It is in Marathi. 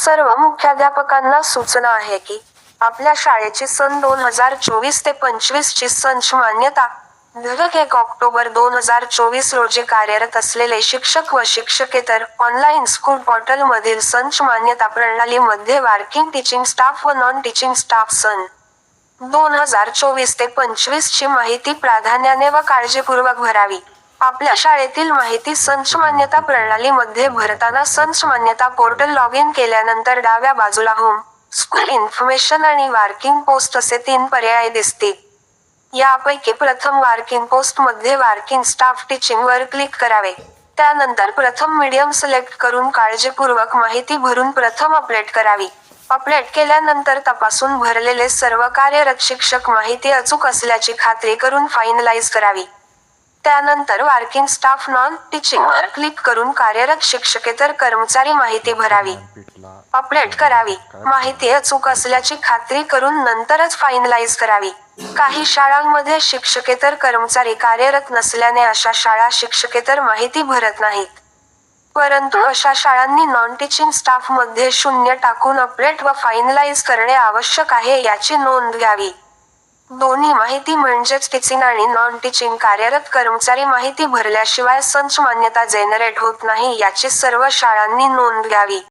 सर्व मुख्याध्यापकांना सूचना आहे की आपल्या शाळेची सन 2024 ते 25 ची संच मान्यता दिनांक 1 ऑक्टोबर 2024 रोजी कार्यरत असलेले शिक्षक व शिक्षकेतर ऑनलाईन स्कूल पोर्टलमधील संच मान्यता प्रणालीमध्ये वर्किंग टीचिंग स्टाफ व नॉन टीचिंग स्टाफ सन 2024 ते 25 ची माहिती प्राधान्याने व काळजीपूर्वक भरावी. आपल्या शाळेतील माहिती संच मान्यता प्रणालीमध्ये भरताना संच मान्यता पोर्टल लॉग इन केल्यानंतर डाव्या बाजूला होम, स्कूल इन्फॉर्मेशन आणि वर्किंग पोस्ट असे 3 पर्याय दिसतील. यापैकी प्रथम वर्किंग पोस्ट मध्ये वर्किंग स्टाफ टीचिंग वर क्लिक करावे. त्यानंतर प्रथम मीडियम सिलेक्ट करून काळजीपूर्वक माहिती भरून प्रथम अपडेट करावी. अपडेट केल्यानंतर तपासून भरलेले सर्व कार्यरत शिक्षक माहिती अचूक असल्याची खात्री करून फायनलाइज करावी. त्यानंतर वर्किंग स्टाफ नॉन टीचिंग वर क्लिक करून कार्यरत शिक्षकेतर कर्मचारी माहिती भरावी. अपडेट करावी. माहिती अचूक असल्याची खात्री करून नंतरच फायनलाइज करावी. काही शाळांमध्ये शिक्षकेतर कर्मचारी कार्यरत नसल्याने अशा शाळा शिक्षकेतर माहिती भरत नाहीत. परंतु अशा शाळांनी नॉन टीचिंग स्टाफ मध्ये 0 टाकून अपडेट व फायनलाइज करणे आवश्यक आहे याची नोंद घ्यावी. दोन्ही माहिती म्हणजेच टीचिंग आणि नॉन टीचिंग कार्यरत कर्मचारी माहिती भरल्याशिवाय संच मान्यता जनरेट होत नाही याची सर्व शाळांनी नोंद घ्यावी.